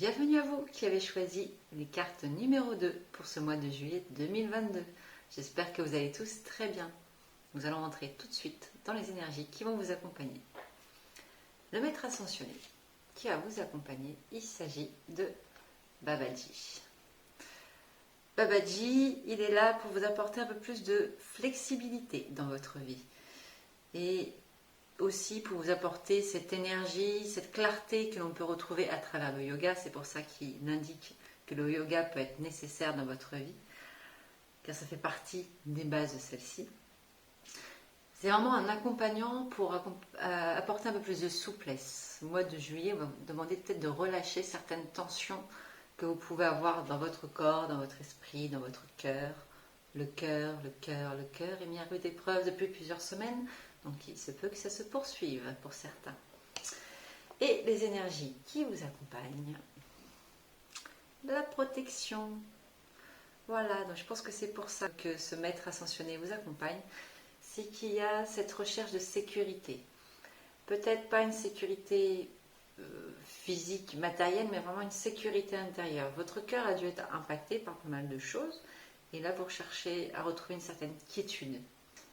Bienvenue à vous qui avez choisi les cartes numéro 2 pour ce mois de juillet 2022. J'espère que vous allez tous très bien. Nous allons entrer tout de suite dans les énergies qui vont vous accompagner. Le maître ascensionné qui va vous accompagner, il s'agit de Babaji. Babaji, il est là pour vous apporter un peu plus de flexibilité dans votre vie. Et aussi pour vous apporter cette énergie, cette clarté que l'on peut retrouver à travers le yoga. C'est pour ça qu'il indique que le yoga peut être nécessaire dans votre vie, car ça fait partie des bases de celle-ci. C'est vraiment un accompagnant pour apporter un peu plus de souplesse. Au mois de juillet, on va vous demander peut-être de relâcher certaines tensions que vous pouvez avoir dans votre corps, dans votre esprit, dans votre cœur. Le cœur est mis à rude épreuve depuis plusieurs semaines. Donc il se peut que ça se poursuive pour certains. Et les énergies qui vous accompagnent. La protection. Voilà, donc je pense que c'est pour ça que ce maître ascensionné vous accompagne. C'est qu'il y a cette recherche de sécurité. Peut-être pas une sécurité physique, matérielle, mais vraiment une sécurité intérieure. Votre cœur a dû être impacté par pas mal de choses. Et là, vous recherchez à retrouver une certaine quiétude.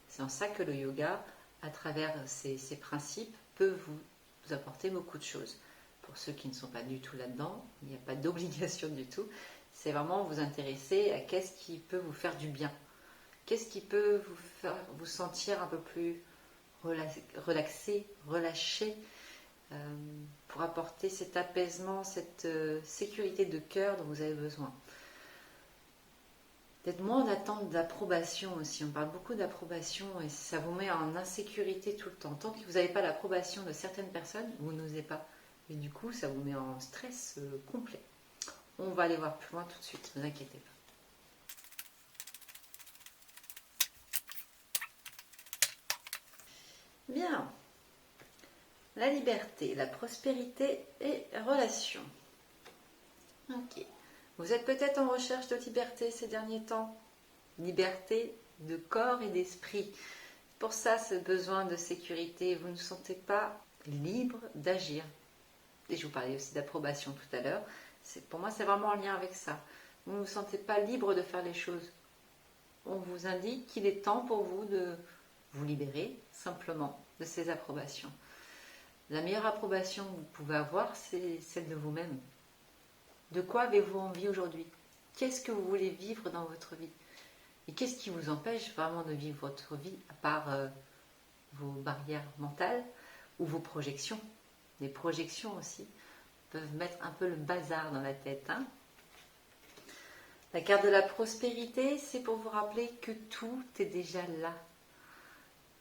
C'est en ça que le yoga, à travers ces principes, peut vous apporter beaucoup de choses. Pour ceux qui ne sont pas du tout là-dedans, il n'y a pas d'obligation du tout. C'est vraiment vous intéresser à qu'est-ce qui peut vous faire du bien. Qu'est-ce qui peut vous faire vous sentir un peu plus relaxé, relâché, pour apporter cet apaisement, cette sécurité de cœur dont vous avez besoin. Peut-être moins en attente d'approbation aussi. On parle beaucoup d'approbation et ça vous met en insécurité tout le temps. Tant que vous n'avez pas l'approbation de certaines personnes, vous n'osez pas. Et du coup, ça vous met en stress complet. On va aller voir plus loin tout de suite, ne vous inquiétez pas. Bien. La liberté, la prospérité et relations. Ok. Vous êtes peut-être en recherche de liberté ces derniers temps. Liberté de corps et d'esprit. Pour ça, ce besoin de sécurité, vous ne vous sentez pas libre d'agir. Et je vous parlais aussi d'approbation tout à l'heure. Pour moi, c'est vraiment en lien avec ça. Vous ne vous sentez pas libre de faire les choses. On vous indique qu'il est temps pour vous de vous libérer simplement de ces approbations. La meilleure approbation que vous pouvez avoir, c'est celle de vous-même. De quoi avez-vous envie aujourd'hui? Qu'est-ce que vous voulez vivre dans votre vie? Et qu'est-ce qui vous empêche vraiment de vivre votre vie, à part vos barrières mentales ou vos projections? Les projections aussi peuvent mettre un peu le bazar dans la tête. La carte de la prospérité, c'est pour vous rappeler que tout est déjà là.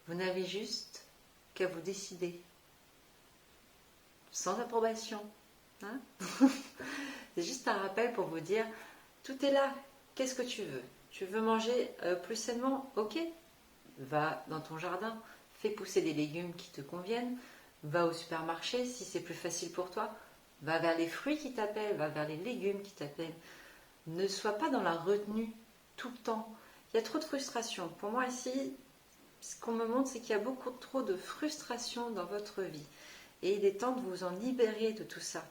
Vous n'avez juste qu'à vous décider. Sans approbation. C'est juste un rappel pour vous dire, tout est là. Qu'est-ce que tu veux? Tu veux manger plus sainement? Ok. Va dans ton jardin, fais pousser des légumes qui te conviennent. Va au supermarché si c'est plus facile pour toi. Va vers les fruits qui t'appellent, va vers les légumes qui t'appellent. Ne sois pas dans la retenue tout le temps. Il y a trop de frustration. Pour moi ici, ce qu'on me montre, c'est qu'il y a beaucoup trop de frustration dans votre vie. Et il est temps de vous en libérer de tout ça.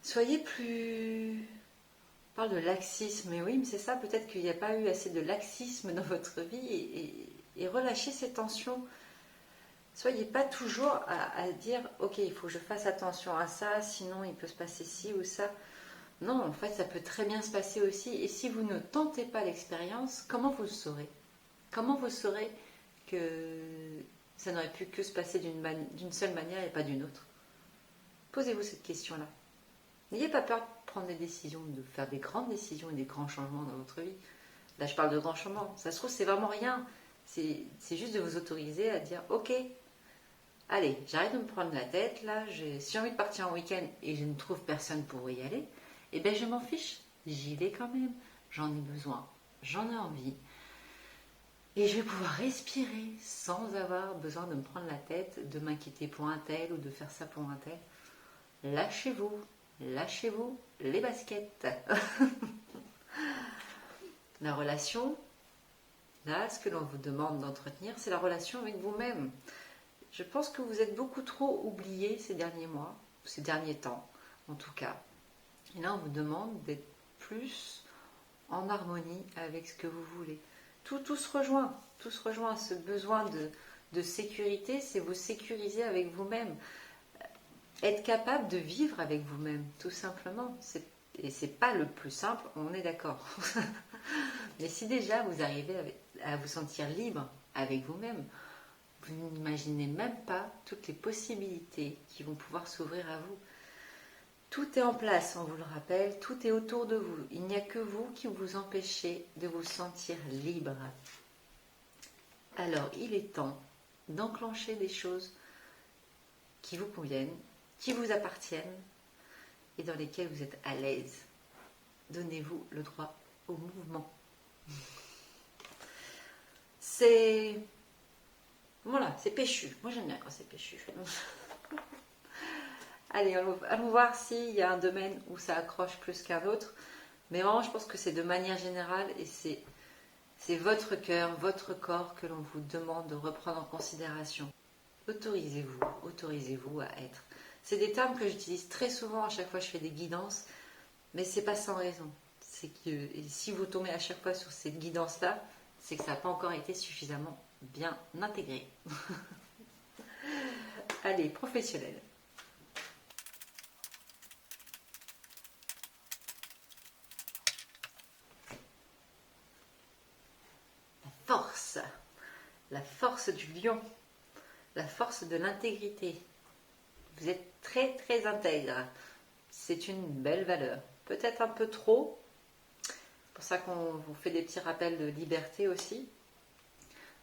Soyez plus... On parle de laxisme, mais oui, mais c'est ça, peut-être qu'il n'y a pas eu assez de laxisme dans votre vie et relâchez ces tensions. Soyez pas toujours à dire, ok, il faut que je fasse attention à ça, sinon il peut se passer ci ou ça. Non, en fait, ça peut très bien se passer aussi. Et si vous ne tentez pas l'expérience, comment vous le saurez? Comment vous saurez que ça n'aurait pu que se passer d'une seule manière et pas d'une autre? Posez-vous cette question-là. N'ayez pas peur de prendre des décisions, de faire des grandes décisions et des grands changements dans votre vie. Là, je parle de grands changements. Ça se trouve, c'est vraiment rien. C'est juste de vous autoriser à dire, ok, allez, j'arrête de me prendre la tête. Là, si j'ai envie de partir en week-end et je ne trouve personne pour y aller, eh bien, je m'en fiche. J'y vais quand même. J'en ai besoin. J'en ai envie. Et je vais pouvoir respirer sans avoir besoin de me prendre la tête, de m'inquiéter pour un tel ou de faire ça pour un tel. Lâchez-vous. Lâchez-vous les baskets. La relation, là, ce que l'on vous demande d'entretenir, c'est la relation avec vous-même. Je pense que vous êtes beaucoup trop oublié ces derniers mois, ces derniers temps, en tout cas. Et là, on vous demande d'être plus en harmonie avec ce que vous voulez. Tout se rejoint, ce besoin de sécurité, c'est vous sécuriser avec vous-même. Être capable de vivre avec vous-même, tout simplement. Et c'est pas le plus simple, on est d'accord. Mais si déjà vous arrivez à vous sentir libre avec vous-même, vous n'imaginez même pas toutes les possibilités qui vont pouvoir s'ouvrir à vous. Tout est en place, on vous le rappelle, tout est autour de vous. Il n'y a que vous qui vous empêchez de vous sentir libre. Alors, il est temps d'enclencher des choses qui vous conviennent, qui vous appartiennent et dans lesquelles vous êtes à l'aise. Donnez-vous le droit au mouvement. C'est... Voilà, c'est péchu. Moi, j'aime bien quand c'est péchu. Allez, allons voir s'il y a un domaine où ça accroche plus qu'un autre. Mais vraiment, je pense que c'est de manière générale et c'est votre cœur, votre corps que l'on vous demande de reprendre en considération. Autorisez-vous à être. C'est des termes que j'utilise très souvent à chaque fois que je fais des guidances, mais c'est pas sans raison. C'est que et si vous tombez à chaque fois sur cette guidance-là, c'est que ça n'a pas encore été suffisamment bien intégré. Allez, professionnel. La force du lion, la force de l'intégrité. Vous êtes très très intègre. C'est une belle valeur. Peut-être un peu trop. C'est pour ça qu'on vous fait des petits rappels de liberté aussi.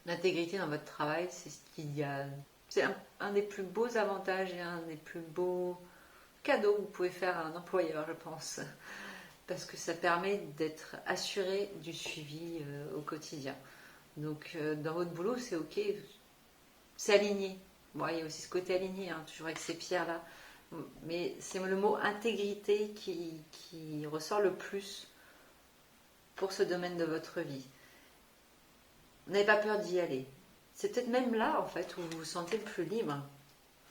L'intégrité dans votre travail, c'est ce qu'il y a. C'est un des plus beaux avantages et un des plus beaux cadeaux que vous pouvez faire à un employeur, je pense. Parce que ça permet d'être assuré du suivi au quotidien. Donc dans votre boulot, c'est ok, c'est aligné. Bon, il y a aussi ce côté aligné, hein, toujours avec ces pierres-là. Mais c'est le mot intégrité qui ressort le plus pour ce domaine de votre vie. Vous n'avez pas peur d'y aller. C'est peut-être même là, en fait, où vous vous sentez le plus libre.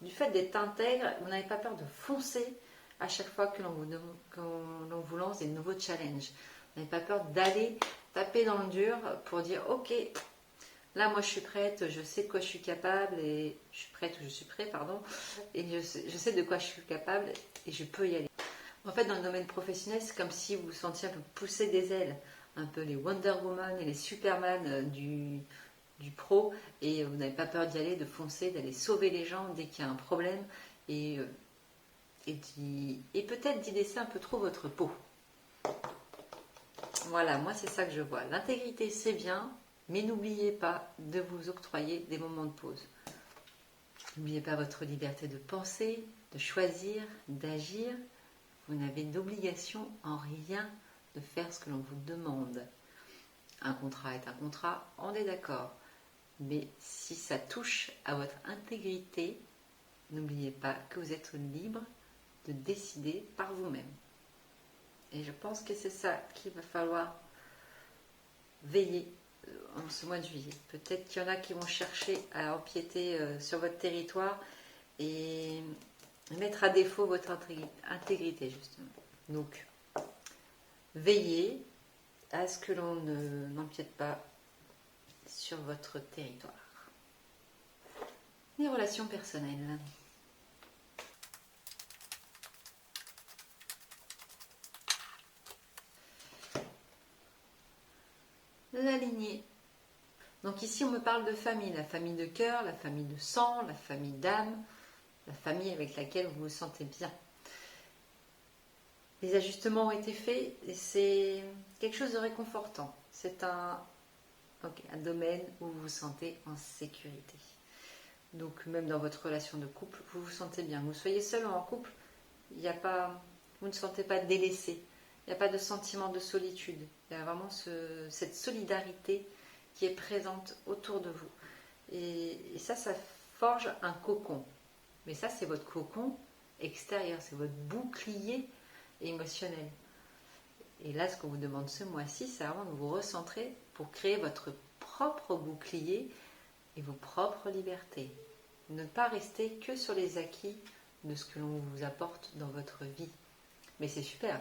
Du fait d'être intègre, vous n'avez pas peur de foncer à chaque fois que l'on vous lance des nouveaux challenges. Vous n'avez pas peur d'aller taper dans le dur pour dire « Ok, là, moi, je suis prête, je sais de quoi je suis capable, et je suis prête, ou je suis prêt, pardon, et je sais de quoi je suis capable, et je peux y aller. » En fait, dans le domaine professionnel, c'est comme si vous vous sentiez un peu pousser des ailes, un peu les Wonder Woman et les Superman du pro, et vous n'avez pas peur d'y aller, de foncer, d'aller sauver les gens dès qu'il y a un problème, et peut-être d'y laisser un peu trop votre peau. Voilà, moi c'est ça que je vois. L'intégrité c'est bien, mais n'oubliez pas de vous octroyer des moments de pause. N'oubliez pas votre liberté de penser, de choisir, d'agir. Vous n'avez d'obligation en rien de faire ce que l'on vous demande. Un contrat est un contrat, on est d'accord. Mais si ça touche à votre intégrité, n'oubliez pas que vous êtes libre de décider par vous-même. Et je pense que c'est ça qu'il va falloir veiller en ce mois de juillet. Peut-être qu'il y en a qui vont chercher à empiéter sur votre territoire et mettre à défaut votre intégrité, justement. Donc, veillez à ce que l'on n'empiète pas sur votre territoire. Les relations personnelles. La lignée. Donc ici on me parle de famille, la famille de cœur, la famille de sang, la famille d'âme, la famille avec laquelle vous vous sentez bien. Les ajustements ont été faits et c'est quelque chose de réconfortant. C'est un domaine où vous vous sentez en sécurité. Donc même dans votre relation de couple, vous vous sentez bien. Vous soyez seul ou en couple, vous ne sentez pas délaissé. Il n'y a pas de sentiment de solitude. Il y a vraiment cette solidarité qui est présente autour de vous. Et ça forge un cocon. Mais ça, c'est votre cocon extérieur, c'est votre bouclier émotionnel. Et là, ce qu'on vous demande ce mois-ci, c'est vraiment de vous recentrer pour créer votre propre bouclier et vos propres libertés. Ne pas rester que sur les acquis de ce que l'on vous apporte dans votre vie. Mais c'est super,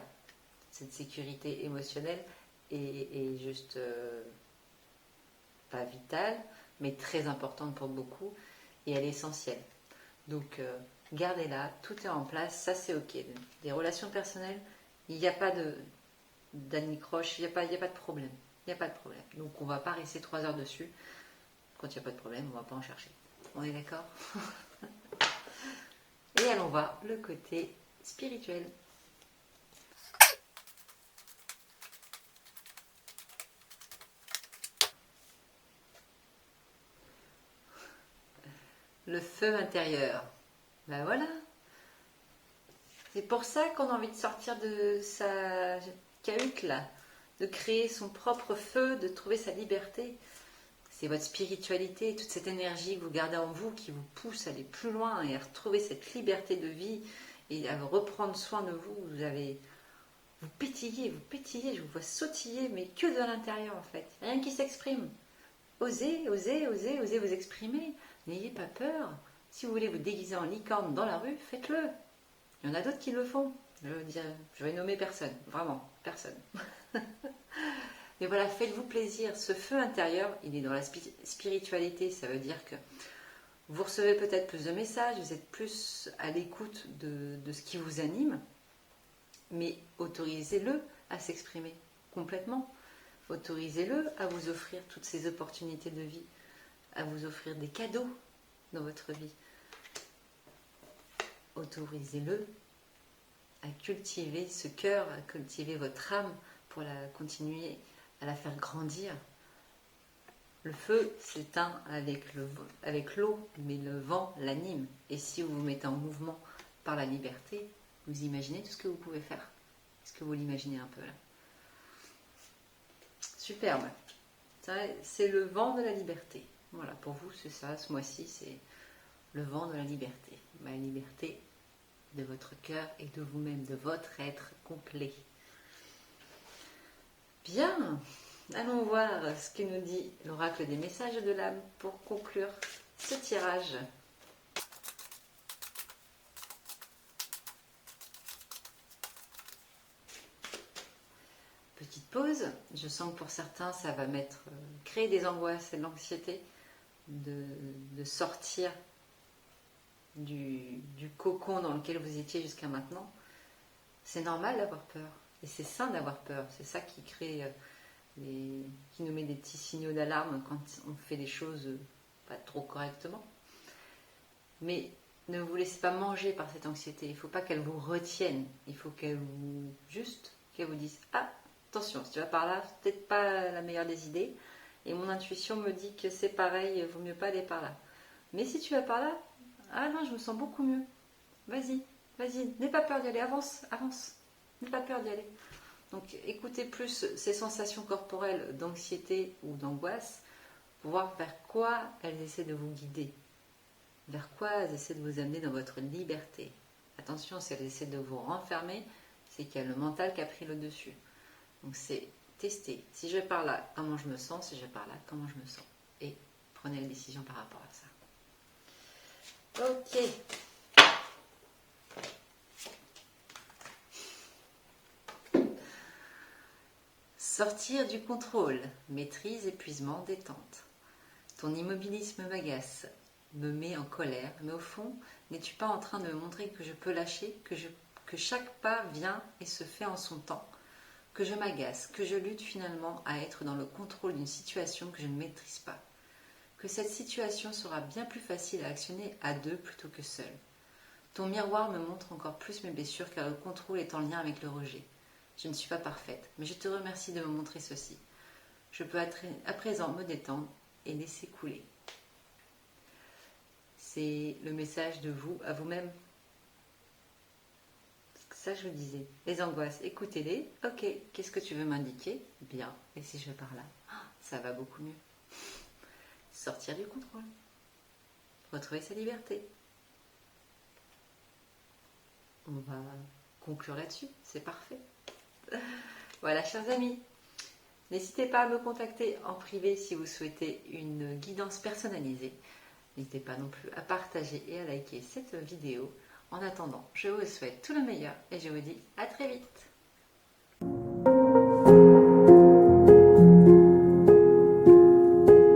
cette sécurité émotionnelle est juste pas vitale, mais très importante pour beaucoup, et elle est essentielle. Donc gardez-la, tout est en place, ça c'est ok. Des relations personnelles, il n'y a pas d'anicroche, il n'y a pas de problème. Il n'y a pas de problème. Donc on ne va pas rester 3 heures dessus. Quand il n'y a pas de problème, on ne va pas en chercher. On est d'accord? Et allons voir le côté spirituel. Le feu intérieur. Ben voilà. C'est pour ça qu'on a envie de sortir de sa cahute là, de créer son propre feu, de trouver sa liberté. C'est votre spiritualité, toute cette énergie que vous gardez en vous qui vous pousse à aller plus loin et à retrouver cette liberté de vie et à reprendre soin de vous. Vous pétillez, je vous vois sautiller, mais que de l'intérieur en fait. Rien qui s'exprime. Osez, osez, osez, osez vous exprimer. N'ayez pas peur. Si vous voulez vous déguiser en licorne dans la rue, faites-le. Il y en a d'autres qui le font. Je vais nommer personne, vraiment, personne. Mais voilà, faites-vous plaisir. Ce feu intérieur, il est dans la spiritualité. Ça veut dire que vous recevez peut-être plus de messages, vous êtes plus à l'écoute de ce qui vous anime, mais autorisez-le à s'exprimer complètement. Autorisez-le à vous offrir toutes ces opportunités de vie, à vous offrir des cadeaux dans votre vie. Autorisez-le à cultiver ce cœur, à cultiver votre âme pour la continuer à la faire grandir. Le feu s'éteint avec l'eau, mais le vent l'anime. Et si vous vous mettez en mouvement par la liberté, vous imaginez tout ce que vous pouvez faire. Est-ce que vous l'imaginez un peu là? Superbe. C'est le vent de la liberté. Voilà, pour vous, c'est ça. Ce mois-ci, c'est le vent de la liberté. La liberté de votre cœur et de vous-même, de votre être complet. Bien, allons voir ce que nous dit l'oracle des messages de l'âme pour conclure ce tirage. Petite pause, je sens que pour certains ça va créer des angoisses et de l'anxiété de sortir du cocon dans lequel vous étiez jusqu'à maintenant. C'est normal d'avoir peur et c'est sain d'avoir peur, c'est ça qui crée qui nous met des petits signaux d'alarme quand on fait des choses pas trop correctement. Mais ne vous laissez pas manger par cette anxiété, il ne faut pas qu'elle vous retienne, il faut qu'elle vous dise « Ah, attention, si tu vas par là, c'est peut-être pas la meilleure des idées, et mon intuition me dit que c'est pareil, il vaut mieux pas aller par là. Mais si tu vas par là, ah non, je me sens beaucoup mieux. Vas-y, n'aie pas peur d'y aller, avance, n'aie pas peur d'y aller. » Donc écoutez plus ces sensations corporelles d'anxiété ou d'angoisse pour voir vers quoi elles essaient de vous guider, vers quoi elles essaient de vous amener dans votre liberté. Attention, si elles essaient de vous renfermer, c'est qu'il y a le mental qui a pris le dessus. Donc c'est tester. Si je vais par là, comment je me sens? Si je vais par là, comment je me sens? Et prenez la décision par rapport à ça. Ok. Sortir du contrôle, maîtrise, épuisement, détente. Ton immobilisme m'agace, me met en colère, mais au fond, n'es-tu pas en train de me montrer que je peux lâcher, que chaque pas vient et se fait en son temps, que je m'agace, que je lutte finalement à être dans le contrôle d'une situation que je ne maîtrise pas, que cette situation sera bien plus facile à actionner à deux plutôt que seul. Ton miroir me montre encore plus mes blessures car le contrôle est en lien avec le rejet. Je ne suis pas parfaite, mais je te remercie de me montrer ceci. Je peux à présent me détendre et laisser couler. C'est le message de vous à vous-même. Ça, je vous disais. Les angoisses, écoutez-les. Ok, qu'est-ce que tu veux m'indiquer? Bien. Et si je vais par là? Ça va beaucoup mieux. Sortir du contrôle. Retrouver sa liberté. On va conclure là-dessus. C'est parfait. Voilà, chers amis. N'hésitez pas à me contacter en privé si vous souhaitez une guidance personnalisée. N'hésitez pas non plus à partager et à liker cette vidéo. En attendant, je vous souhaite tout le meilleur et je vous dis à très vite.